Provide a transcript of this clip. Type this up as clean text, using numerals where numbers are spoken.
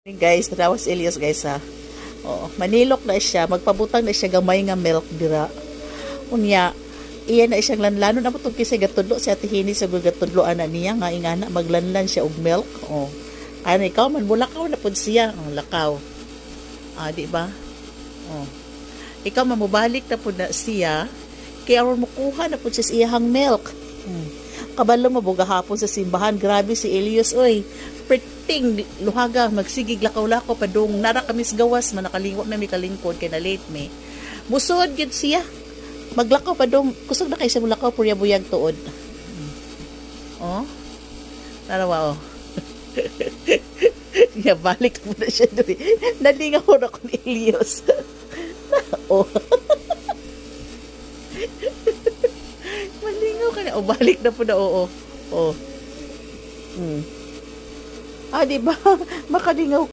Guys, tarawas Elias guys ha. Oo, manilok na siya, magpabutang na siya gamay nga milk dira. Unya, iya na siyang lanlanon na mo kisay gatudlo sa tihini sa gatudlo ana niya nga ingana maglanlan siya og milk. Oh. Ano ikaw man bulakaw na pud siya, ang lakaw. Ah, di ba? Oh. Ikaw mamubalik na pud na siya kaya aron mukuha na pud siya sa iyang milk. Kabalo mo buga hapon sa simbahan, grabe si Elias oy. Pretting luhaga magsigig lakaw-lakaw padung nara kami sa gawas man nakalingot na mi kalingkod kay na late me. Musod gid siya. Maglakaw padung kusog na kay sa mulakaw purya buyag tuod. Oh. Tarawa oh. Ya balik mo na siya diri. Nalingaw na ko ni Elias. Oh. Malingaw ka na. O, balik na po na, oo. Oh. Ah, di ba? Makalingaw